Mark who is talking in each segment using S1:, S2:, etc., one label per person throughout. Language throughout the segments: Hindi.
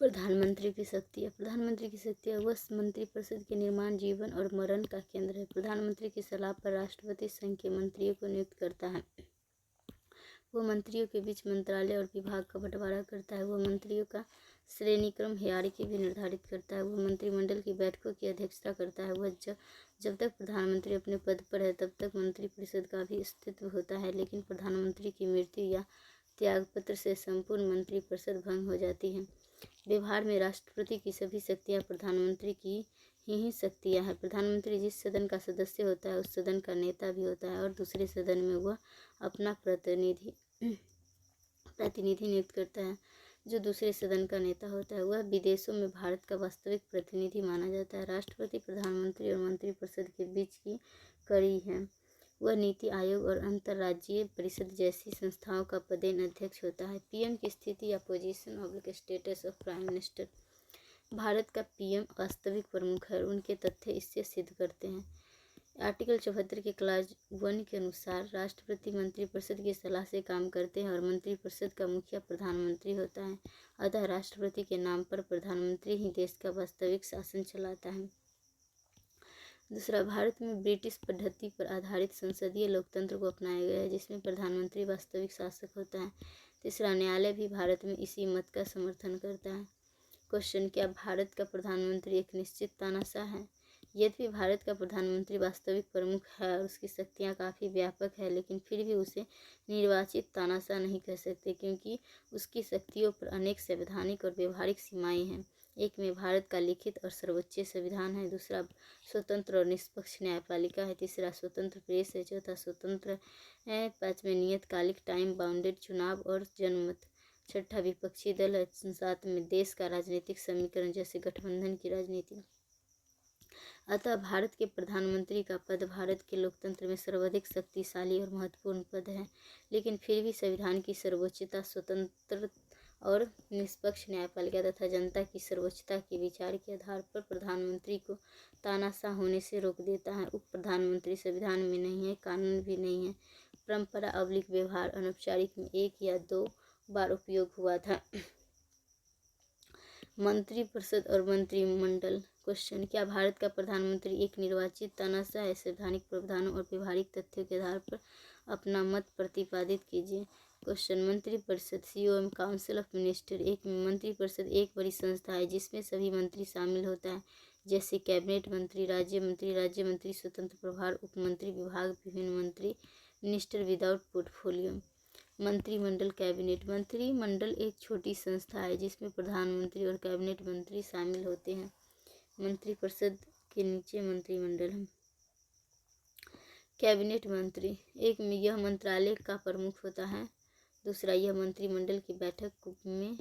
S1: प्रधानमंत्री की शक्तियाँ। प्रधानमंत्री की शक्तियाँ वह मंत्रिपरिषद के निर्माण, जीवन और मरण का केंद्र है। प्रधानमंत्री की सलाह पर राष्ट्रपति संघ के मंत्रियों को नियुक्त करता है। वह मंत्रियों के बीच मंत्रालय और विभाग का बंटवारा करता है। वह मंत्रियों का श्रेणीक्रम हायरार्की भी निर्धारित करता है। वह मंत्रिमंडल की बैठकों की अध्यक्षता करता है। वह जब तक प्रधानमंत्री अपने पद पर है तब तक मंत्रिपरिषद का भी अस्तित्व होता है, लेकिन प्रधानमंत्री की मृत्यु या त्यागपत्र से संपूर्ण मंत्रिपरिषद भंग हो जाती है। व्यवहार में राष्ट्रपति की सभी शक्तियाँ प्रधानमंत्री की ही शक्तियाँ हैं। प्रधानमंत्री जिस सदन का सदस्य होता है उस सदन का नेता भी होता है और दूसरे सदन में वह अपना प्रतिनिधि नियुक्त करता है। जो दूसरे सदन का नेता होता है वह विदेशों में भारत का वास्तविक प्रतिनिधि माना जाता है। राष्ट्रपति प्रधानमंत्री और मंत्रिपरिषद के बीच की कड़ी है। वह नीति आयोग और अंतर्राज्यीय परिषद जैसी संस्थाओं का पदेन अध्यक्ष होता है। पीएम की स्थिति या position of status of prime minister. Bharat का पीएम वास्तविक प्रमुख है और उनके तथ्य इससे सिद्ध करते हैं। आर्टिकल 74 के क्लाज 1 के अनुसार राष्ट्रपति मंत्रिपरिषद की सलाह से काम करते हैं और मंत्रिपरिषद का मुखिया प्रधानमंत्री होता है। अतः राष्ट्रपति के नाम पर प्रधानमंत्री ही देश का वास्तविक शासन चलाता है। दूसरा, भारत में ब्रिटिश पद्धति पर आधारित संसदीय लोकतंत्र को अपनाया गया है, जिसमें प्रधानमंत्री वास्तविक शासक होता है। तीसरा, न्यायालय भी भारत में इसी मत का समर्थन करता है। क्वेश्चन, क्या भारत का प्रधानमंत्री एक निश्चित तानाशाह है? यद्यपि भारत का प्रधानमंत्री वास्तविक प्रमुख है और उसकी शक्तियाँ काफ़ी व्यापक है, लेकिन फिर भी उसे निर्वाचित तानाशाह नहीं कह सकते, क्योंकि उसकी शक्तियों पर अनेक संवैधानिक और व्यवहारिक सीमाएँ हैं। एक में भारत का लिखित और सर्वोच्च संविधान है। दूसरा, स्वतंत्र और निष्पक्ष न्यायपालिका है। तीसरा, स्वतंत्र प्रेस है। चौथा, स्वतंत्र है। पाँचवें, नियतकालिक टाइम बाउंडेड चुनाव और जनमत। छठा, विपक्षी दल है। सातवें, देश का राजनीतिक समीकरण जैसे गठबंधन की राजनीति। अतः भारत के प्रधानमंत्री का पद भारत के लोकतंत्र में सर्वाधिक शक्तिशाली और महत्वपूर्ण पद है, लेकिन फिर भी संविधान की सर्वोच्चता, स्वतंत्र और निष्पक्ष न्यायपालिका तथा जनता की सर्वोच्चता के विचार के आधार पर प्रधानमंत्री को तानाशाह होने से रोक देता है। उप प्रधानमंत्री संविधान में नहीं है, कानून भी नहीं है। परंपरा अवलिक व्यवहार अनौपचारिक में 1 या 2 बार उपयोग हुआ था। मंत्रिपरिषद और मंत्रिमंडल। क्वेश्चन, क्या भारत का प्रधानमंत्री एक निर्वाचित तानाशाह है? संवैधानिक प्रावधानों और व्यवहारिक तथ्यों के आधार पर अपना मत प्रतिपादित कीजिए। क्वेश्चन, मंत्रिपरिषद सीओ एवं काउंसिल ऑफ मिनिस्टर। एक मंत्रिपरिषद एक बड़ी संस्था है जिसमें सभी मंत्री शामिल होता है, जैसे कैबिनेट मंत्री, राज्य मंत्री, स्वतंत्र प्रभार, उप मंत्री, विभाग, विभिन्न मंत्री, मिनिस्टर विदाउट पोर्टफोलियो। मंत्रिमंडल, कैबिनेट। मंत्रिमंडल एक छोटी संस्था है जिसमें प्रधानमंत्री और कैबिनेट मंत्री शामिल होते हैं। मंत्रिपरिषद के नीचे मंत्रिमंडल है। कैबिनेट मंत्री, एक में यह मंत्रालय का प्रमुख होता है। दूसरा, यह मंत्रिमंडल की बैठक में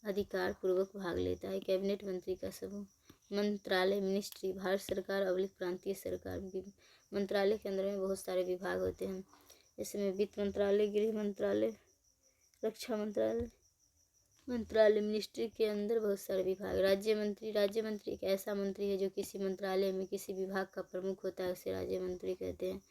S1: अधिकार पूर्वक भाग लेता है। कैबिनेट मंत्री का समूह। मंत्रालय, मिनिस्ट्री, भारत सरकार अवलिक प्रांतीय सरकार। मंत्रालय के अंदर में बहुत सारे विभाग होते हैं, इसमें वित्त मंत्रालय, गृह मंत्रालय, रक्षा मंत्रालय। मिनिस्ट्री के अंदर बहुत सारे विभाग। राज्य मंत्री एक ऐसा मंत्री है जो किसी मंत्रालय में किसी विभाग का प्रमुख होता है, उसे राज्य मंत्री कहते हैं।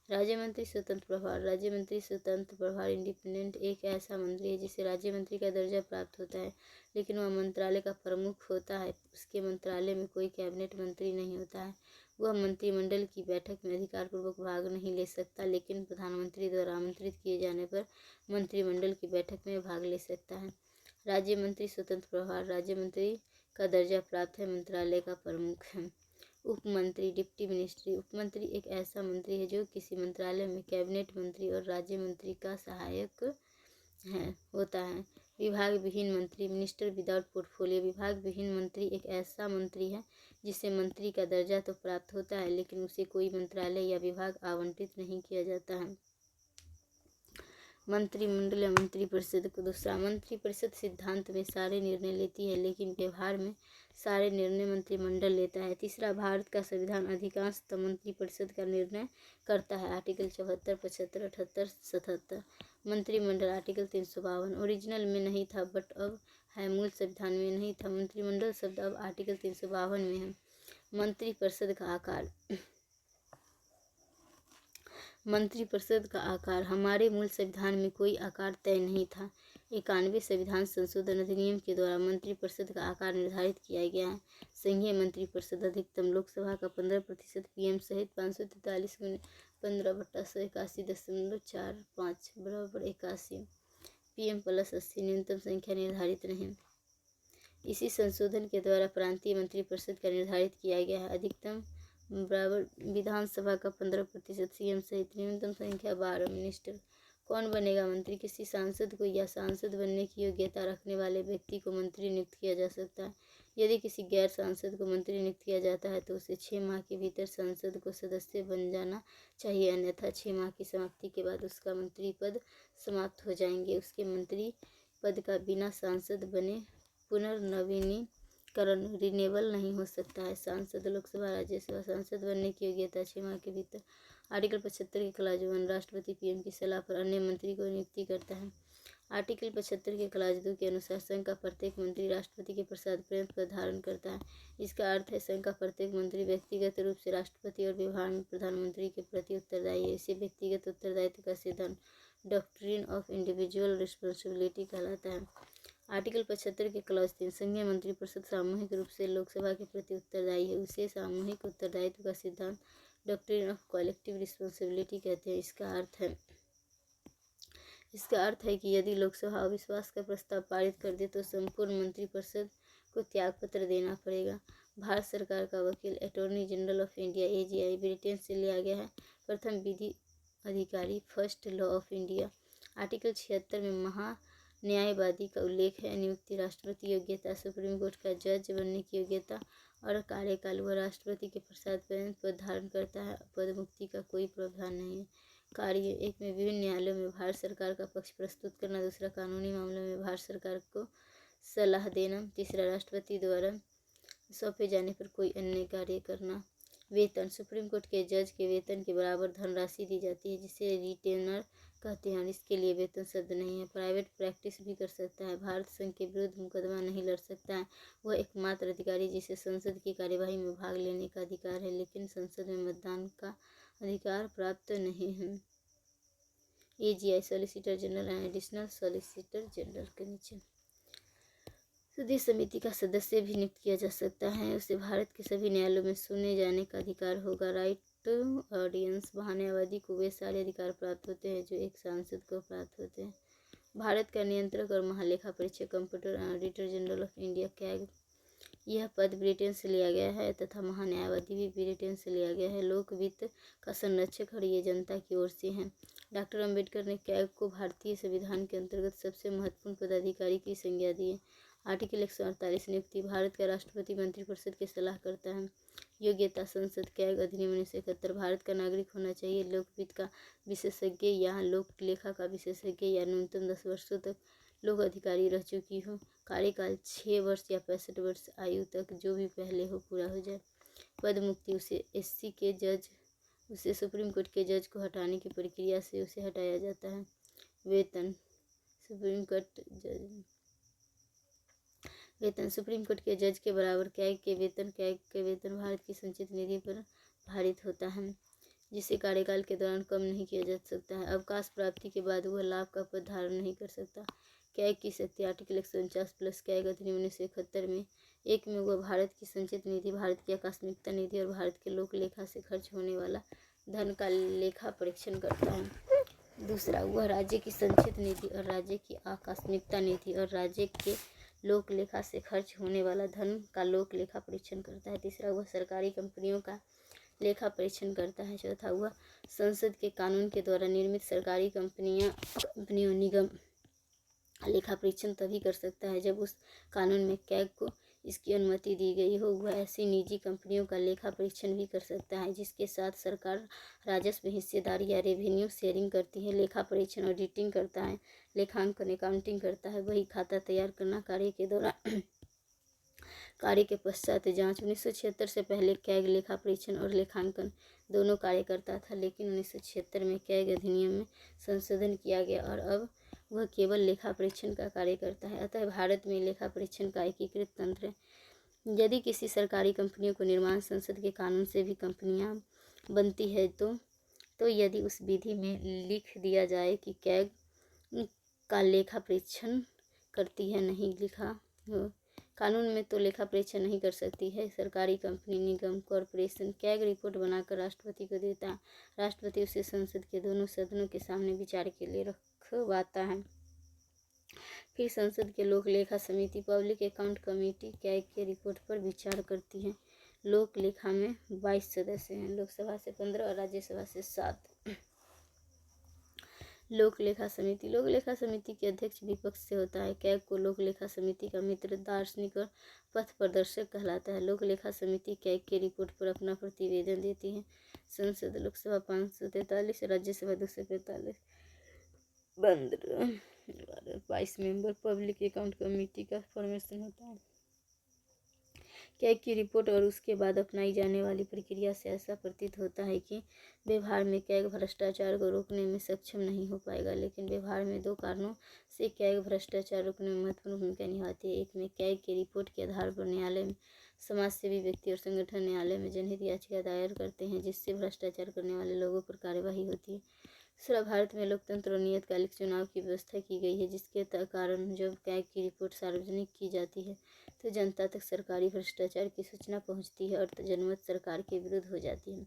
S1: राज्य मंत्री स्वतंत्र प्रभार इंडिपेंडेंट एक ऐसा मंत्री है जिसे राज्य मंत्री का दर्जा प्राप्त होता है, लेकिन वह मंत्रालय का प्रमुख होता है। उसके मंत्रालय में कोई कैबिनेट मंत्री नहीं होता है। वह मंत्रिमंडल की बैठक में अधिकारपूर्वक भाग नहीं ले सकता, लेकिन प्रधानमंत्री द्वारा आमंत्रित किए जाने पर मंत्रिमंडल की बैठक में भाग ले सकता है। राज्य मंत्री स्वतंत्र प्रभार राज्य मंत्री का दर्जा प्राप्त है, मंत्रालय का प्रमुख है। उप मंत्री, डिप्टी मिनिस्ट्री। उप मंत्री एक ऐसा मंत्री है जो किसी मंत्रालय में कैबिनेट मंत्री और राज्य मंत्री का सहायक होता है। विभाग विहीन मंत्री, मिनिस्टर विदाउट पोर्टफोलियो। विभाग विहीन मंत्री एक ऐसा मंत्री है जिसे मंत्री का दर्जा तो प्राप्त होता है, लेकिन उसे कोई मंत्रालय या विभाग आवंटित नहीं किया जाता है। मंत्रिमंडल या मंत्रिपरिषद को। दूसरा, मंत्रिपरिषद सिद्धांत में सारे निर्णय लेती है, लेकिन व्यवहार में सारे निर्णय मंत्रिमंडल लेता है। तीसरा, भारत का संविधान अधिकांशतः मंत्रिपरिषद का निर्णय करता है। आर्टिकल 74, 75, 78, 77। मंत्रिमंडल, आर्टिकल 352 ओरिजिनल में नहीं था बट अब है, मूल संविधान में नहीं था। मंत्रिमंडल शब्द अब आर्टिकल 352 में है। मंत्रिपरिषद का आकार। मंत्रिपरिषद का आकार। हमारे मूल संविधान में कोई आकार तय नहीं था। 91 संविधान संशोधन अधिनियम के द्वारा मंत्रिपरिषद का आकार निर्धारित किया गया है। संघीय मंत्रिपरिषद अधिकतम लोकसभा का 15% पीएम सहित 543 गुने 15/181.45 बराबर 81 पीएम प्लस 80 न्यूनतम संख्या निर्धारित नहीं। इसी संशोधन के द्वारा प्रांतीय मंत्रिपरिषद का निर्धारित किया गया है। अधिकतम बराबर विधानसभा का 15% सीएम सहित न्यूनतम संख्या 12 मिनिस्टर। कौन बनेगा मंत्री? किसी सांसद को या सांसद बनने की योग्यता रखने वाले व्यक्ति को मंत्री नियुक्त किया जा सकता है। यदि किसी गैर सांसद को मंत्री नियुक्त किया जाता है तो उसे 6 माह के भीतर संसद को सदस्य बन जाना चाहिए, अन्यथा 6 माह की समाप्ति के बाद उसका मंत्री पद समाप्त हो जाएंगे। उसके मंत्री पद का बिना सांसद बने पुनर्नवीनीकरण रिन्यूएबल नहीं हो सकता है। सांसद लोकसभा राज्यसभा सांसद बनने की योग्यता 6 माह के भीतर। आर्टिकल 75 के क्लाज 1 राष्ट्रपति पीएम की सलाह पर अन्य मंत्री को नियुक्ति करता है। आर्टिकल 75 के क्लाज 2 के अनुसार संघ का प्रत्येक मंत्री राष्ट्रपति के प्रसाद पर्यंत पद धारण करता है। इसका अर्थ है संघ का प्रत्येक मंत्री व्यक्तिगत रूप से राष्ट्रपति और व्यवहार में प्रधानमंत्री के प्रति उत्तरदायी है। इसे व्यक्तिगत उत्तरदायित्व का सिद्धांत डॉक्ट्रिन ऑफ इंडिविजुअल रिस्पॉन्सिबिलिटी कहलाता है। आर्टिकल 75 के क्लॉज 3 संघीय मंत्रिपरिषद सामूहिक रूप से लोकसभा के प्रति उत्तरदायी है। उसे सामूहिक उत्तरदायित्व का सिद्धांत डॉक्ट्रिन ऑफ कलेक्टिव रिस्पॉन्सिबिलिटी कहते हैं। इसका अर्थ है कि यदि लोकसभा अविश्वास का प्रस्ताव पारित कर दे तो संपूर्ण मंत्रिपरिषद को त्यागपत्र देना पड़ेगा। भारत सरकार का वकील attorney general of India AGI Britain से लिया गया है। प्रथम विधि अधिकारी first law of India. Article 76 में महान्यायवादी का उल्लेख है। नियुक्ति राष्ट्रपति योग्यता सुप्रीम कोर्ट का जज बनने की योग्यता और कार्यकाल वह राष्ट्रपति के प्रसाद पर्यंत पद धारण करता है। पद मुक्ति का कोई प्रावधान नहीं है। कार्य 1 में विभिन्न न्यायालयों में भारत सरकार का पक्ष प्रस्तुत करना। दूसरा कानूनी मामलों में भारत सरकार को सलाह देना। तीसरा राष्ट्रपति द्वारा सौंपे जाने पर कोई अन्य कार्य करना। वेतन सुप्रीम कोर्ट के जज के वेतन के बराबर धनराशि दी जाती है जिसे रिटेनर कहते हैं। इसके लिए वेतन शब्द नहीं है। प्राइवेट प्रैक्टिस भी कर सकता है। भारत संघ के विरुद्ध मुकदमा नहीं लड़ सकता है। वह एकमात्र अधिकारी जिसे संसद की कार्यवाही में भाग लेने का अधिकार है लेकिन संसद में मतदान का अधिकार प्राप्त नहीं है। AGI solicitor general and additional solicitor general के नीचे सुधी समिति का सदस्य भी नियुक्त किया जा सकता है। उसे भारत के सभी न्यायालयों में सुने जाने का अधिकार होगा। राइट टू ऑडियंस महान्यायवादी को वे सारे अधिकार प्राप्त होते हैं जो एक सांसद को प्राप्त होते हैं। भारत का नियंत्रक और महालेखा परीक्षक computer auditor general of India CAG यह पद ब्रिटेन से लिया गया है तथा महान्यायवादी भी ब्रिटेन से लिया गया है। लोक वित्त का संरक्षक और ये जनता की ओर से है। डॉक्टर अंबेडकर ने कैग को भारतीय संविधान के अंतर्गत सबसे महत्वपूर्ण पदाधिकारी की संज्ञा दी है। आर्टिकल 148 नियुक्ति भारत का राष्ट्रपति मंत्रिपरिषद की सलाह करता है। योग्यता संसद कैग अधिनियम 1971 भारत का नागरिक होना चाहिए। लोकवित्त का विशेषज्ञ या लोक लेखा का विशेषज्ञ या न्यूनतम 10 वर्षों तक लोक अधिकारी रह चुकी हो। कार्यकाल 6 वर्ष या 65 वर्ष आयु तक जो भी पहले हो पूरा हो जाए। पद मुक्ति उसे सुप्रीम कोर्ट के जज को हटाने की प्रक्रिया से उसे हटाया जाता है। वेतन सुप्रीम कोर्ट के जज के बराबर कैग के वेतन भारत की संचित निधि पर भारित होता है जिसे कार्यकाल के दौरान कम नहीं किया जा सकता है। अवकाश प्राप्ति के बाद वह लाभ का पद धारण नहीं कर सकता। कैग की शक्ति आर्टिकल 149 प्लस कैग अधिनियम 1971 में एक में वह भारत की संचित निधि, भारत की आकस्मिकता निधि और भारत के लोक लेखा से खर्च होने वाला धन का लेखा परीक्षण करता है। दूसरा, वह राज्य की संचित निधि और राज्य की आकस्मिकता निधि और राज्य के लोक लेखा से खर्च होने वाला धन का लोक लेखा परीक्षण करता है। तीसरा, वह सरकारी कंपनियों का लेखा परीक्षण करता है। चौथा, वह संसद के कानून के द्वारा निर्मित सरकारी कंपनियों निगम लेखा परीक्षण तभी कर सकता है जब उस कानून में कैग को इसकी अनुमति दी गई हो। वह ऐसी निजी कंपनियों का लेखा परीक्षण भी कर सकता है जिसके साथ सरकार राजस्व हिस्सेदारी या रेवेन्यू शेयरिंग करती है। लेखा परीक्षण ऑडिटिंग करता है, लेखांकन अकाउंटिंग करता है, वही खाता तैयार करना कार्य के दौरान कार्य के पश्चात जांच। 1976 से पहले कैग लेखा परीक्षण और लेखांकन दोनों कार्य करता था लेकिन 1976 में कैग अधिनियम में संशोधन किया गया और अब वह केवल लेखा परीक्षण का कार्य करता है। अतः भारत में लेखा परीक्षण का एकीकृत तंत्र है। यदि किसी सरकारी कंपनियों को निर्माण संसद के कानून से भी कंपनियां बनती है तो तो यदि उस विधि में लिख दिया जाए कि कैग का लेखा परीक्षण करती है, नहीं लिखा कानून में तो लेखा परीक्षण नहीं कर सकती है सरकारी कंपनी, निगम, कॉरपोरेशन। कैग रिपोर्ट बनाकर राष्ट्रपति को देता है, राष्ट्रपति उसे संसद के दोनों सदनों के सामने विचार के लिए रखवाता है। फिर संसद के लोक लेखा समिति, पब्लिक अकाउंट कमेटी कैग के रिपोर्ट पर विचार करती है। लोक लेखा में 22 सदस्य हैं, लोकसभा से 15 और राज्यसभा से 7। लोक लेखा समिति, लोक लेखा समिति के अध्यक्ष विपक्ष से होता है। कैग को लोक लेखा समिति का मित्र, दार्शनिक और पथ प्रदर्शक कहलाता है। लोक लेखा समिति कैग के रिपोर्ट पर अपना प्रतिवेदन देती है। संसद, Lok Sabha 543, Rajya Sabha 245, 22 member. Public account committee का फॉर्मेशन होता है। कैग की रिपोर्ट और उसके बाद अपनाई जाने वाली प्रक्रिया से ऐसा प्रतीत होता है कि व्यवहार में कैग भ्रष्टाचार को रोकने में सक्षम नहीं हो पाएगा। लेकिन व्यवहार में 2 कारणों से कैग भ्रष्टाचार रोकने में महत्वपूर्ण भूमिका निभाती है। एक में कैग की रिपोर्ट के आधार पर न्यायालय में समाजसेवी व्यक्ति और संगठन न्यायालय में जनहित याचिका दायर करते हैं, जिससे भ्रष्टाचार करने वाले लोगों पर कार्यवाही होती है। दूसरा, भारत में लोकतंत्र और नियतकालिक चुनाव की व्यवस्था की गई है, जिसके कारण जब कैग की रिपोर्ट सार्वजनिक की जाती है तो जनता तक सरकारी भ्रष्टाचार की सूचना पहुंचती है और जनमत सरकार के विरुद्ध हो जाती है।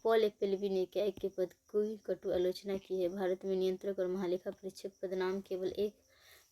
S1: पॉल एप्पलबी ने कैग के पद की कटु आलोचना की है। भारत में नियंत्रक और महालेखा परीक्षक पद नाम केवल एक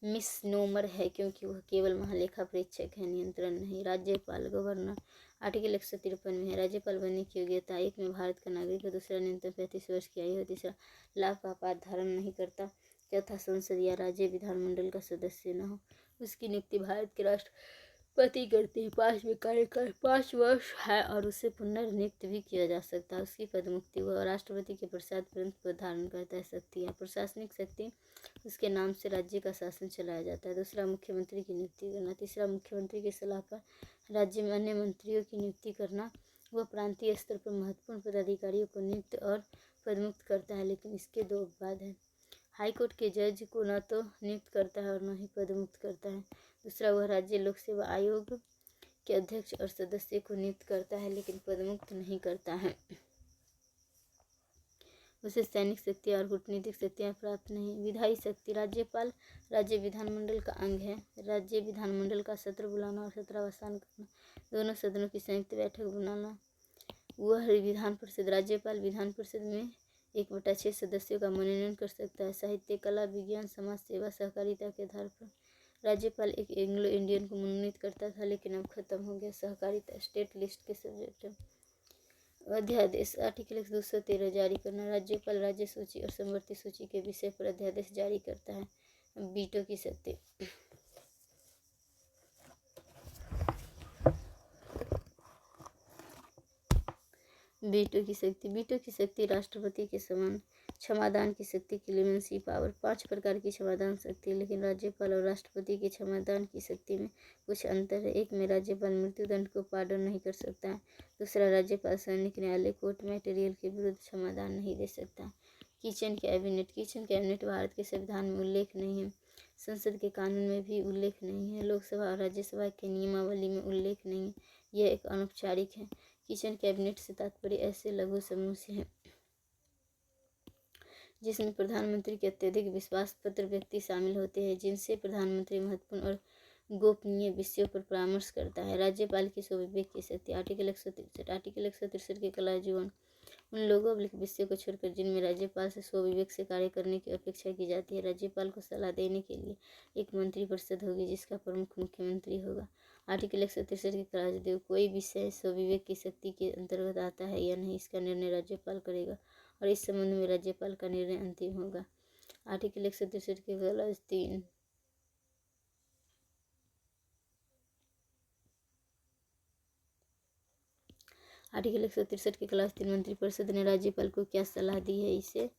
S1: मिसनोमर है, क्योंकि वह केवल महालेखा परीक्षक है, नियंत्रण नहीं। राज्यपाल, गवर्नर, आर्टिकल 153 में है। राज्यपाल बनने की योग्यता: 1 में भारत का नागरिक हो, दूसरा न्यूनतम 35 वर्ष की आयु हो, तीसरा लाभ का आपात धारण नहीं करता, चौथा संसद या राज्य विधानमंडल का सदस्य न हो। उसकी नियुक्ति भारत के राष्ट्रपति करते हैं। 5 में कार्यकाल 5 वर्ष है और उसे पुनर्नियुक्त भी किया जा सकता है। उसकी पदमुक्ति: वह राष्ट्रपति के पश्चात तुरंत पद धारण करता है। शक्तियाँ: प्रशासनिक शक्ति: उसके नाम से राज्य का शासन चलाया जाता है। दूसरा, मुख्यमंत्री की नियुक्ति करना। तीसरा, मुख्यमंत्री की सलाह पर राज्य में अन्य मंत्रियों की नियुक्ति करना। वह प्रांतीय स्तर पर महत्वपूर्ण पदाधिकारियों को नियुक्त और पदमुक्त करता है, लेकिन इसके 2 अपवाद हैं। हाईकोर्ट के जज को न तो नियुक्त करता है और न ही पदमुक्त करता है। दूसरा, वह राज्य लोक सेवा आयोग के अध्यक्ष और सदस्य को नियुक्त करता है, लेकिन पदमुक्त नहीं करता है। उसे सैनिक शक्तियाँ और कूटनीतिक शक्तियाँ प्राप्त नहीं। विधायी शक्ति: राज्यपाल राज्य विधानमंडल का अंग है। राज्य विधानमंडल का सत्र बुलाना और सत्रावसान करना, दोनों सदनों की संयुक्त बैठक बुलाना। वह विधान परिषद: राज्यपाल विधान परिषद में 1/6 सदस्यों का मनोनयन कर सकता है। साहित्य, कला, विज्ञान, समाज सेवा, सहकारिता के आधार पर राज्यपाल एक एंग्लो इंडियन को मनोनीत करता था, लेकिन अब खत्म हो गया। सहकारिता, स्टेट लिस्ट के सब्जेक्ट। अध्यादेश: आर्टिकल 213 जारी करना। राज्यपाल राज्य सूची और समवर्ती सूची के विषय पर अध्यादेश जारी करता है। वीटो की शक्ति: वीटो की शक्ति राष्ट्रपति के समान। क्षमादान की शक्ति, क्लेमेंसी पावर: 5 प्रकार की क्षमादान शक्ति, लेकिन राज्यपाल और राष्ट्रपति की क्षमादान की शक्ति में कुछ अंतर है। 1 में राज्यपाल मृत्युदंड को पार्डन नहीं कर सकता है। दूसरा, राज्यपाल सैनिक न्यायालय, कोर्ट मैटेरियल के विरुद्ध क्षमादान नहीं दे सकता। किचन कैबिनेट भारत के संविधान में उल्लेख नहीं है, संसद के कानून में भी उल्लेख नहीं है, लोकसभा और राज्यसभा के नियमावली में उल्लेख नहीं है, यह एक अनौपचारिक है। किचन कैबिनेट से तात्पर्य ऐसे लघु समूह से है जिसमें प्रधानमंत्री के अत्यधिक विश्वास पात्र व्यक्ति शामिल होते हैं, जिनसे प्रधानमंत्री महत्वपूर्ण और गोपनीय विषयों पर परामर्श करता है। राज्यपाल की स्वविवेक की शक्ति: आर्टिकल 163 के कला जीवन उन लोगों विषयों को छोड़कर जिनमें राज्यपाल से स्वविवेक से कार्य करने की अपेक्षा की जाती है। राज्यपाल को सलाह देने के लिए एक मंत्रिपरिषद होगी, जिसका प्रमुख मुख्यमंत्री होगा। आर्टिकल 163 के राजदेव: कोई विषय स्वविवेक की शक्ति के अंतर्गत आता है या नहीं, इसका निर्णय राज्यपाल करेगा और इस संबंध में राज्यपाल का निर्णय अंतिम होगा। आर्टिकल 163 के क्लॉज 3: आर्टिकल 163 के क्लास 3 मंत्रिपरिषद ने राज्यपाल को क्या सलाह दी है, इसे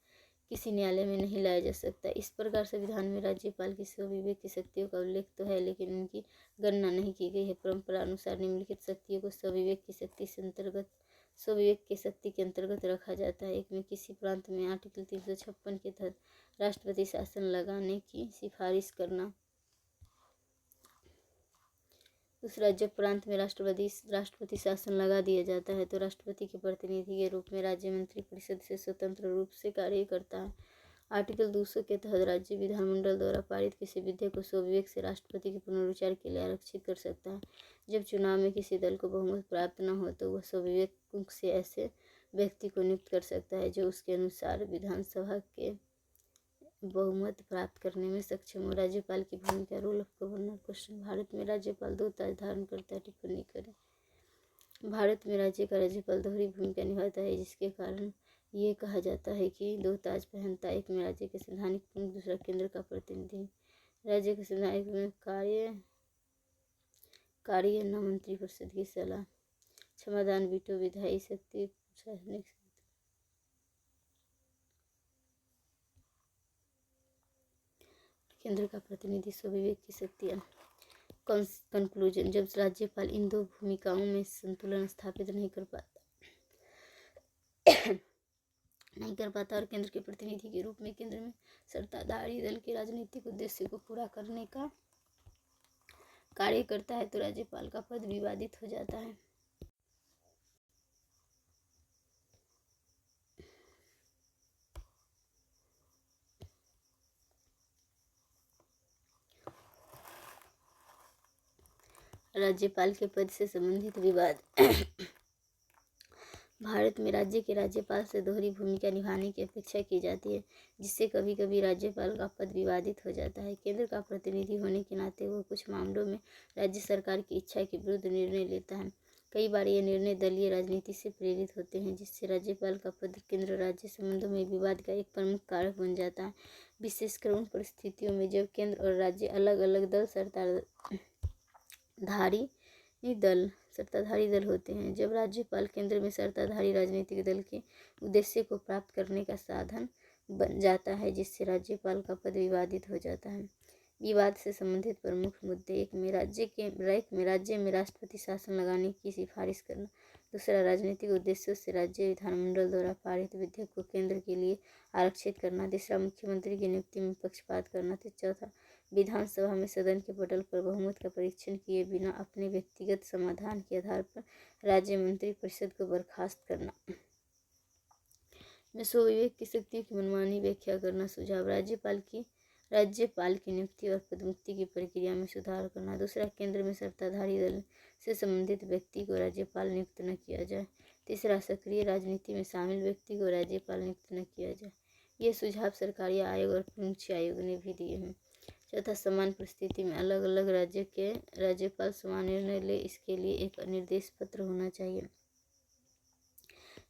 S1: किसी न्यायालय में नहीं लाया जा सकता। इस प्रकार संविधान में राज्यपाल की स्वविवेक की शक्तियों का उल्लेख तो है, लेकिन उनकी गणना नहीं की गई है। परंपरा अनुसार निम्नलिखित शक्तियों को स्वविवेक की शक्ति के अंतर्गत रखा जाता है। 1 में किसी प्रांत में आर्टिकल 356 के तहत राष्ट्रपति शासन लगाने की सिफारिश करना। दूसरा, जब प्रांत में राष्ट्रपति शासन लगा दिया जाता है तो राष्ट्रपति के प्रतिनिधि के रूप में राज्य मंत्रिपरिषद से स्वतंत्र रूप से कार्य करता है। आर्टिकल 200 के तहत राज्य विधानमंडल द्वारा पारित किसी विधेयक को स्वविवेक से राष्ट्रपति के पुनर्विचार के लिए आरक्षित कर सकता है। जब चुनाव में किसी दल को बहुमत प्राप्त न हो तो वह स्वविवेक से ऐसे व्यक्ति को नियुक्त कर सकता है जो उसके अनुसार विधानसभा के बहुमत प्राप्त करने में सक्षम हो। राज्यपाल की भूमिका, role of governor. Question, Bharat में राज्यपाल 2 ताज धारण करता है। टिप्पणी करें। भारत में राज्य का राज्यपाल दोहरी भूमिका निभाता है, जिसके कारण ये कहा जाता है कि 2 ताज पहनता है। एक में राज्य के संवैधानिक प्रमुख, दूसरा केंद्र का प्रतिनिधि। राज्य के संवैधानिक में कार्य न मंत्रिपरिषद की सलाह। क्षमादान, वीटो, विधायी शक्ति, प्रशासनिक शक्ति। केंद्र का प्रतिनिधि, स्वविवेक की शक्तियाँ। कंक्लूजन, जब राज्यपाल इन 2 भूमिकाओं में संतुलन स्थापित नहीं कर पाता और केंद्र के प्रतिनिधि के रूप में केंद्र में सत्ताधारी दल के राजनीतिक उद्देश्य को पूरा करने का कार्य करता है तो राज्यपाल का पद विवादित हो जाता है। राज्यपाल के पद से संबंधित विवाद। भारत में राज्य के राज्यपाल से दोहरी भूमिका निभाने की अपेक्षा की जाती है, जिससे कभी कभी राज्यपाल का पद विवादित हो जाता है। केंद्र का प्रतिनिधि होने के नाते वह कुछ मामलों में राज्य सरकार की इच्छा के विरुद्ध निर्णय लेता है। कई बार ये निर्णय दलीय राजनीति से प्रेरित होते हैं, जिससे राज्यपाल का पद केंद्र राज्य संबंधों में विवाद का एक प्रमुख कारक बन जाता है, विशेषकर उन परिस्थितियों में जब केंद्र और राज्य अलग अलग सत्ताधारी दल होते हैं। जब राज्यपाल केंद्र में सत्ताधारी राजनीतिक दल के उद्देश्य को प्राप्त करने का साधन बन जाता है, जिससे राज्यपाल का पद विवादित हो जाता है। विवाद से संबंधित प्रमुख मुद्दे: एक में राज्य में राष्ट्रपति शासन लगाने की सिफारिश करना। दूसरा, राजनीतिक उद्देश्यों से राज्य विधानमंडल द्वारा पारित विधेयक को केंद्र के लिए आरक्षित करना। तीसरा, मुख्यमंत्री की नियुक्ति में पक्षपात करना। चौथा, विधानसभा में सदन के पटल पर बहुमत का परीक्षण किए बिना अपने व्यक्तिगत समाधान के आधार पर राज्य मंत्रिपरिषद को बर्खास्त करना। में स्वविवेक की शक्तियों की मनमानी व्याख्या करना। सुझाव: राज्यपाल की नियुक्ति और पदमुक्ति की प्रक्रिया में सुधार करना। दूसरा, केंद्र में सत्ताधारी दल से संबंधित व्यक्ति को राज्यपाल नियुक्त न किया जाए। तीसरा, सक्रिय राजनीति में शामिल व्यक्ति को राज्यपाल नियुक्त न किया जाए। ये सुझाव सरकारी आयोग और उच्च आयोग ने भी दिए हैं। चौथा, समान परिस्थिति में अलग अलग राज्य के राज्यपाल समान निर्णय ले, इसके लिए एक निर्देश पत्र होना चाहिए।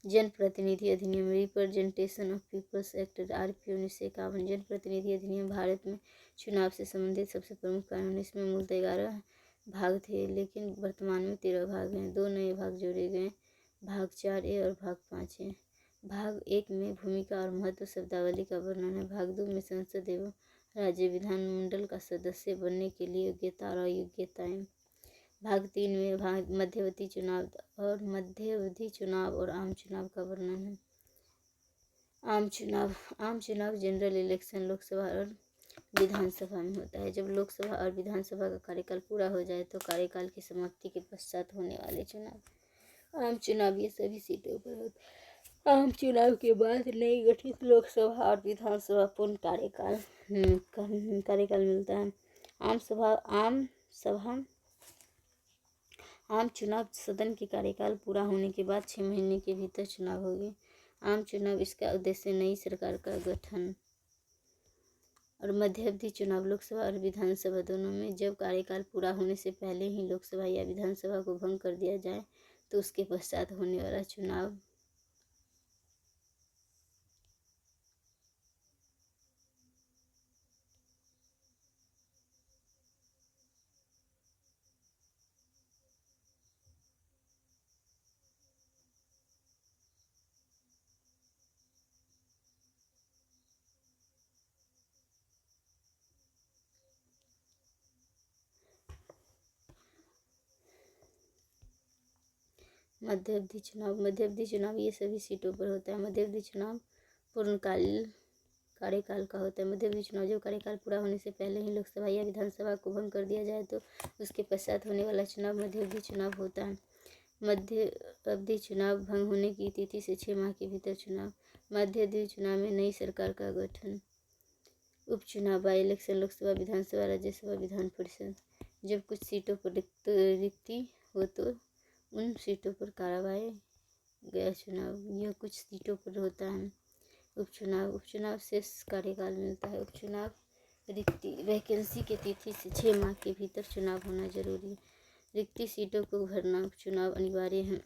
S1: जनप्रतिनिधि अधिनियम, representation of peoples act, RP 1951। जनप्रतिनिधि अधिनियम भारत में चुनाव से संबंधित सबसे प्रमुख कानून है। इसमें मूलतः 11 भाग थे, लेकिन वर्तमान में 13 भाग हैं। 2 नए भाग जोड़े गए, भाग 4A और भाग 5A। भाग 1 में भूमिका और महत्व शब्दावली का वर्णन है। भाग 2 में संसद एवं राज्य विधानमंडल का सदस्य बनने के लिए योग्यता और अयोग्यताएं। भाग 3 में मध्यावधि चुनाव और आम चुनाव का वर्णन है। आम चुनाव जनरल इलेक्शन लोकसभा और विधानसभा में होता है। जब लोकसभा और विधानसभा का कार्यकाल पूरा हो जाए तो कार्यकाल की समाप्ति के पश्चात होने वाले चुनाव आम चुनाव ये सभी सीटों पर होते हैं। आम चुनाव के बाद नई गठित लोकसभा और विधानसभा पूर्ण कार्यकाल मिलता है। आम चुनाव सदन के कार्यकाल पूरा होने के बाद 6 महीने के भीतर चुनाव होंगे। आम चुनाव, इसका उद्देश्य नई सरकार का गठन। और मध्यावधि चुनाव लोकसभा और विधानसभा दोनों में जब कार्यकाल पूरा होने से पहले ही लोकसभा या विधानसभा को भंग कर दिया जाए तो उसके पश्चात होने वाला चुनाव। मध्यावधि चुनाव ये सभी सीटों पर होता है। मध्यावधि चुनाव पूर्णकाल कार्यकाल का होता है। मध्यावधि चुनाव जब कार्यकाल पूरा होने से पहले ही लोकसभा या विधानसभा को भंग कर दिया जाए तो उसके पश्चात होने वाला चुनाव मध्यावधि चुनाव होता है। मध्य अवधि चुनाव भंग होने की तिथि से 6 माह के भीतर चुनाव। मध्यावधि चुनाव में नई सरकार का गठन। उपचुनाव बाई इलेक्शन लोकसभा, विधानसभा, राज्यसभा, विधान परिषद। जब कुछ सीटों पर रिक्ति हो तो उन सीटों पर करवाया गया चुनाव। यह कुछ सीटों पर होता है। उपचुनाव से कार्यकाल मिलता है। उपचुनाव रिक्ति वैकेंसी के तिथि से 6 माह के भीतर चुनाव होना जरूरी है। रिक्ति सीटों को भरना उपचुनाव अनिवार्य है।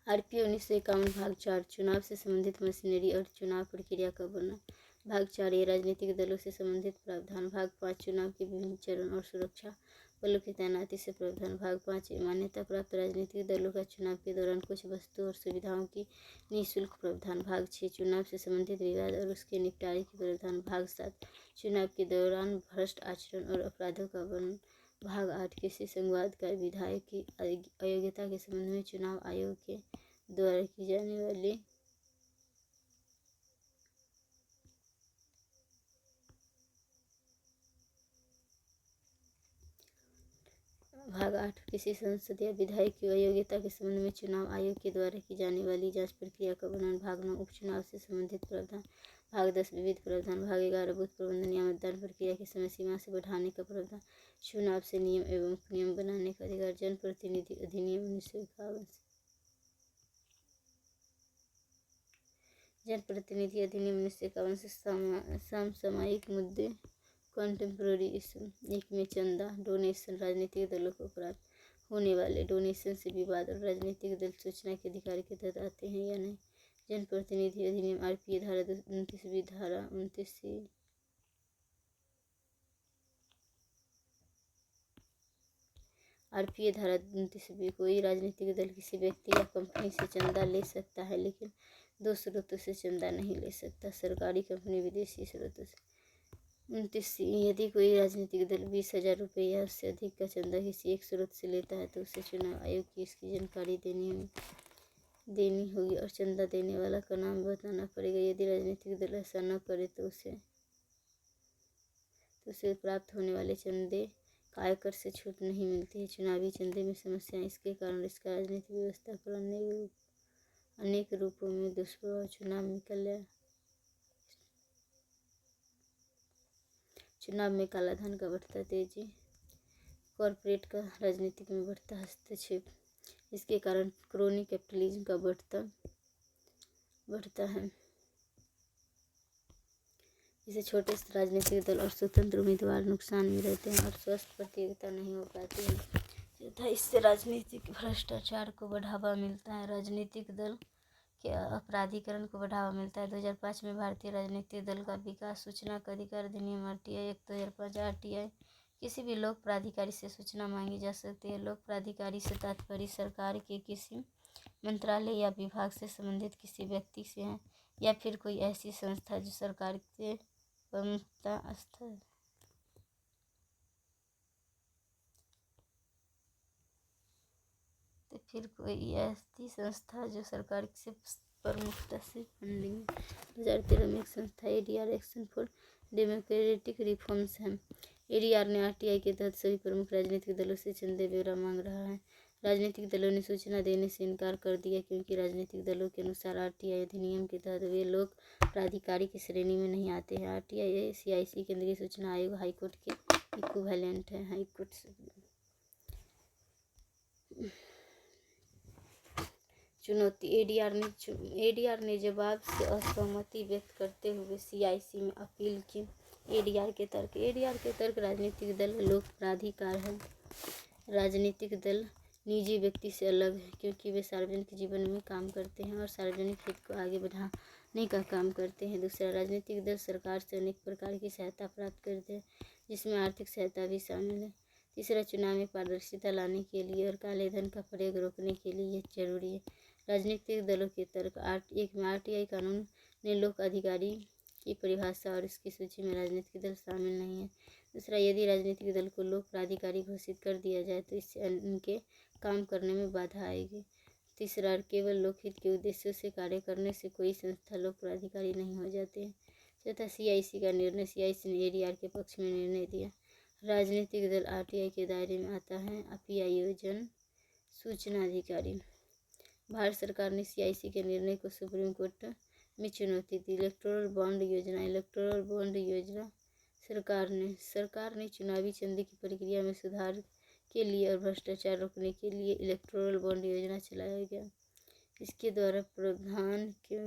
S1: आरपीओ 1951 भाग 4 चुनाव से संबंधित मशीनरी और चुनाव प्रक्रिया का वर्णन। भाग 4 ये राजनीतिक दलों से संबंधित प्रावधान। भाग 5 चुनाव के विभिन्न चरण और सुरक्षा बलों की तैनाती से प्रावधान। भाग 5 मान्यता प्राप्त राजनीतिक दलों का चुनाव के दौरान कुछ वस्तुओं और सुविधाओं की निःशुल्क प्रावधान। भाग 6 चुनाव से संबंधित विवाद और उसके निपटारे के प्रावधान। भाग 7 चुनाव के दौरान भ्रष्ट आचरण और अपराधों का वर्णन। भाग 8 किसी संवाद का विधायक की अयोग्यता के संबंध में चुनाव आयोग के द्वारा की जाने वाली भाग 8 किसी सांसद या विधायक की अयोग्यता के संबंध में चुनाव आयोग के द्वारा की जाने वाली जांच प्रक्रिया का वर्णन। भाग 9 उपचुनाव से संबंधित प्रावधान। भाग 10 विविध प्रावधान। भाग 11 बूथ प्रबंधन या मतदान प्रक्रिया की समय सीमा से बढ़ाने का प्रावधान। चुनाव से नियम एवं उपनियम बनाने का अधिकार। जनप्रतिनिधि अधिनियम 1951। जनप्रतिनिधि अधिनियम 1951 से समसामयिक मुद्दे कंटेम्प्रेरी इशू। एक में चंदा डोनेशन। राजनीतिक दलों को प्राप्त होने वाले डोनेशन से विवाद और राजनीतिक दल सूचना के अधिकार के तहत आते हैं या नहीं। जनप्रतिनिधि अधिनियम आरपीए धारा 29 धारा 29 आरपीए धारा 29 कोई राजनीतिक दल किसी व्यक्ति या कंपनी से चंदा ले सकता है लेकिन 2 स्रोतों से चंदा नहीं ले सकता। सरकारी कंपनी, विदेशी स्रोतों से। 29 यदि कोई राजनीतिक दल 20,000 रुपये या उससे अधिक का चंदा किसी एक स्रोत से लेता है तो उसे चुनाव आयोग की इसकी जानकारी देनी होगी और चंदा देने वाला का नाम बताना पड़ेगा। यदि राजनीतिक दल ऐसा न करे तो उसे प्राप्त होने वाले चंदे का आयकर से छूट नहीं मिलती है। चुनावी चंदे में समस्याएं। इसके कारण इसका राजनीतिक व्यवस्था पर अनेक रूपों में दुष्प्रभाव। चुनाव में कालाधन का बढ़ता तेजी। कॉरपोरेट का राजनीतिक में बढ़ता हस्तक्षेप। इसके कारण क्रोनी कैपिटलिज्म का बढ़ता है। इसे छोटे राजनीतिक दल और स्वतंत्र उम्मीदवार नुकसान में रहते हैं और स्वस्थ प्रतियोगिता नहीं हो पाती है तथा इससे राजनीतिक भ्रष्टाचार को बढ़ावा मिलता है। राजनीतिक दल के अपराधीकरण को बढ़ावा मिलता है। 2005 में भारतीय राजनीतिक दल का विकास सूचना का अधिकार अधिनियम आरटीआई एक्ट 2005 आरटीआई किसी भी लोक प्राधिकारी से सूचना मांगी जा सकती है। लोक प्राधिकारी से तात्पर्य सरकार के किसी मंत्रालय या विभाग से संबंधित किसी व्यक्ति से है या फिर कोई ऐसी संस्था जो सरकार के प्रमुखता स्तर प्रमुखता से फंडिंग। 2013 में एक संस्था ADR action for democratic reforms है। एडीआर ने आरटीआई के तहत सभी प्रमुख राजनीतिक दलों से चंदे ब्यौरा मांग रहा है। राजनीतिक दलों ने सूचना देने से इनकार कर दिया क्योंकि राजनीतिक दलों के अनुसार आरटीआई अधिनियम के तहत वे लोक प्राधिकारी की श्रेणी में नहीं आते हैं। आरटीआई सीआईसी केंद्रीय सूचना आयोग हाईकोर्ट के इक्विवेलेंट है। हाईकोर्ट चुनौती। एडीआर ने जवाब से असहमति व्यक्त करते हुए सीआईसी में अपील की। एडीआर के तर्क राजनीतिक दल लोक प्राधिकार है। राजनीतिक दल निजी व्यक्ति से अलग है क्योंकि वे सार्वजनिक जीवन में काम करते हैं और सार्वजनिक हित को आगे बढ़ाने का काम करते हैं। दूसरा, राजनीतिक दल सरकार से अनेक प्रकार की सहायता प्राप्त करते हैं जिसमें आर्थिक सहायता भी शामिल है। तीसरा, चुनाव में पारदर्शिता लाने के लिए और काले धन का प्रयोग रोकने के लिए यह जरूरी है। राजनीतिक दलों के तर्क। 1 में आरटीआई कानून ने लोक अधिकारी की परिभाषा और इसकी सूची में राजनीतिक दल शामिल नहीं है। दूसरा, यदि राजनीतिक दल को लोक प्राधिकारी घोषित कर दिया जाए तो इससे इनके काम करने में बाधा आएगी। तीसरा, केवल लोकहित के उद्देश्यों से कार्य करने से कोई संस्था लोक प्राधिकारी नहीं हो जाते हैं। चौथा, CIC का निर्णय। CIC ने ADR के पक्ष में निर्णय दिया। राजनीतिक दल RTI के दायरे में आता है। PIO जन सूचना अधिकारी। भारत सरकार ने CIC के निर्णय को सुप्रीम कोर्ट में चुनौती दी। इलेक्टोरल बॉन्ड योजना। इलेक्टोरल बॉन्ड योजना सरकार ने चुनावी चंदे की प्रक्रिया में सुधार के लिए और भ्रष्टाचार रोकने के लिए इलेक्टोरल बॉन्ड योजना चलाया गया। इसके द्वारा प्रावधान किया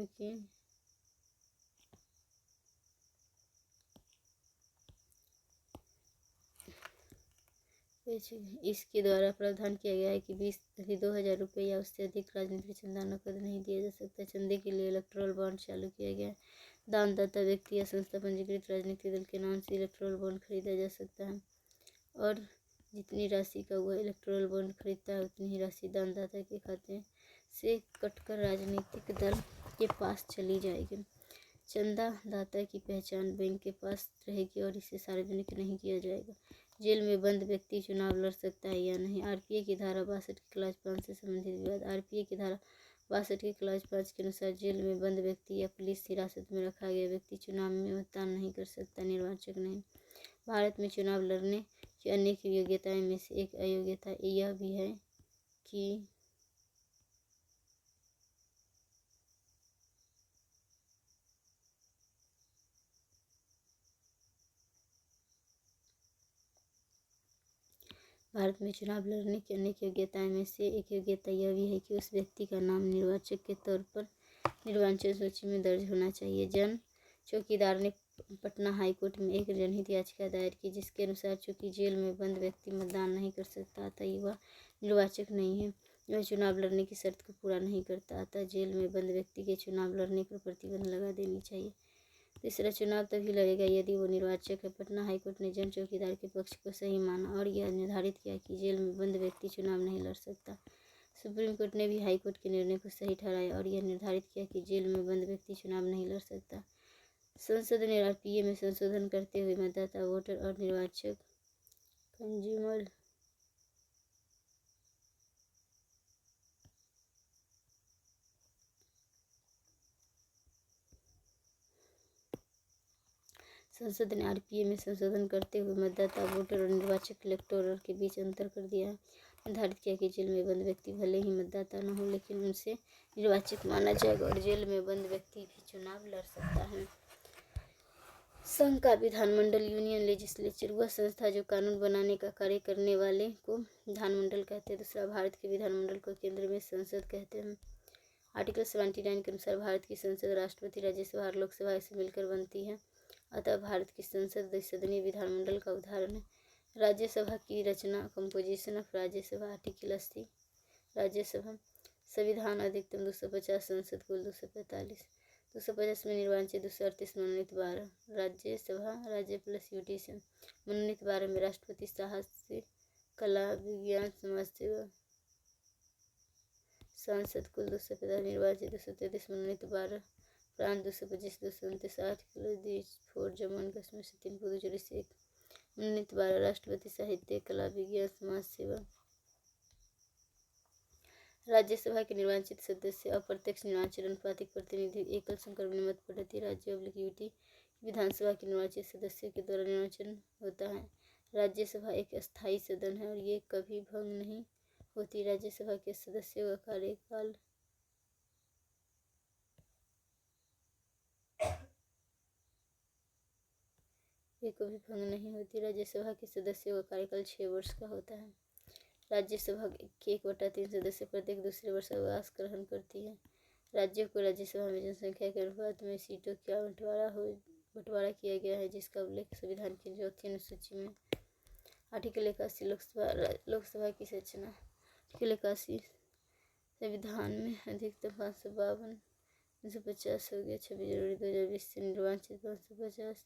S1: गया है कि 2,000 रुपये या उससे अधिक राजनीतिक चंदा नकद नहीं दिया जा सकता। चंदे के लिए इलेक्टोरल बॉन्ड चालू किया गया है। दानदाता व्यक्ति या संस्था पंजीकृत राजनीतिक दल के नाम से इलेक्टोरल बॉन्ड खरीदा जा सकता है और जितनी राशि का वह इलेक्टोरल बॉन्ड खरीदता है उतनी ही राशि दानदाता के खाते से कटकर राजनीतिक दल के पास चली जाएगी। चंदा दाता की पहचान बैंक के पास रहेगी और इसे सार्वजनिक नहीं किया जाएगा। जेल में बंद व्यक्ति चुनाव लड़ सकता है या नहीं। RPA की धारा 62 की क्लास 5 से संबंधित विवाद। RPA की धारा 62 की क्लास 5 के अनुसार जेल में बंद व्यक्ति या पुलिस हिरासत में रखा गया व्यक्ति चुनाव में मतदान नहीं कर सकता, निर्वाचक नहीं। भारत में चुनाव लड़ने की अनेक योग्यताएं में से एक अयोग्यता यह भी है कि भारत में चुनाव लड़ने की अनेक योग्यताएं में से एक योग्यता यह भी है कि उस व्यक्ति का नाम निर्वाचक के तौर पर निर्वाचन सूची में दर्ज होना चाहिए। जन चौकीदार ने पटना हाईकोर्ट में एक जनहित याचिका दायर की जिसके अनुसार चूंकि जेल में बंद व्यक्ति मतदान नहीं कर सकता अतः वह निर्वाचक नहीं है, वह चुनाव लड़ने की शर्त को पूरा नहीं करता, अतः जेल में बंद व्यक्ति के चुनाव लड़ने पर प्रतिबंध लगा देनी चाहिए। तीसरा, चुनाव तभी लड़ेगा यदि वो निर्वाचक है। पटना हाईकोर्ट ने जन चौकीदार के पक्ष को सही माना और यह निर्धारित किया कि जेल में बंद व्यक्ति चुनाव नहीं लड़ सकता। सुप्रीम कोर्ट ने भी हाईकोर्ट के निर्णय को सही ठहराया और यह निर्धारित किया कि जेल में बंद व्यक्ति चुनाव नहीं लड़ सकता। संसद ने RPA में संशोधन करते हुए मतदाता, वोटर और निर्वाचक कंज्यूमर संसद ने RPA में संशोधन करते हुए मतदाता, वोटर और निर्वाचक इलेक्टोरल के बीच अंतर कर दिया है। निर्धारित किया कि जेल में बंद व्यक्ति भले ही मतदाता न हो लेकिन उनसे निर्वाचक माना जाएगा और जेल में बंद व्यक्ति भी चुनाव लड़ सकता है। संघ का विधानमंडल, यूनियन लेजिस्लेचर, वह संस्था जो कानून बनाने का कार्य करने वाले को विधानमंडल कहते हैं। दूसरा, भारत के विधानमंडल को केंद्र में संसद कहते हैं। आर्टिकल 79 के अनुसार भारत की संसद राष्ट्रपति, राज्यसभा और लोकसभा से मिलकर बनती है, अतः भारत की संसद द्विसदनीय विधानमंडल का उदाहरण है। राज्यसभा की रचना, composition of Rajya Sabha, article 80। Rajya Sabha संविधान अधिकतम 250, संसद कुल 245। 250 में निर्वाचित 238 मनोनीत 12। राज्यसभा राज्य प्लस यूटी से मनोनीत 12 में राष्ट्रपति, साहस्य, कला, विज्ञान, समाज सेवा। सांसद कुल 250, निर्वाचित 233 मनोनीत 12। प्रांत 225, 229, 8 kilo these 4 Jammu and Kashmir से 3 पुदुचेरी से 1 मनोनीत 12। राष्ट्रपति, साहित्य, कला, विज्ञान, समाज सेवा। राज्यसभा के निर्वाचित सदस्य अप्रत्यक्ष निर्वाचन, अनुपातिक प्रतिनिधि, एकल संक्रमण मत पद्धति, राज्य/यूटी। विधानसभा के निर्वाचित सदस्यों के द्वारा निर्वाचन होता है। राज्यसभा एक अस्थायी सदन है और ये कभी भंग नहीं होती। राज्यसभा के सदस्यों का कार्यकाल राज्यसभा के सदस्यों का कार्यकाल 6 वर्ष का होता है। राज्यसभा के 1/3 सदस्य प्रत्येक दूसरे वर्ष अवकाश ग्रहण करती है। राज्यों को राज्यसभा में जनसंख्या के अनुपात में सीटों का बंटवारा किया गया है जिसका उल्लेख संविधान की 4वीं अनुसूची में। आर्टिकल 81 लोकसभा की संरचना। आर्टिकल 81 संविधान में अधिकतम 552 250 हो गया। 26 जनवरी 2020 से निर्वाचित 550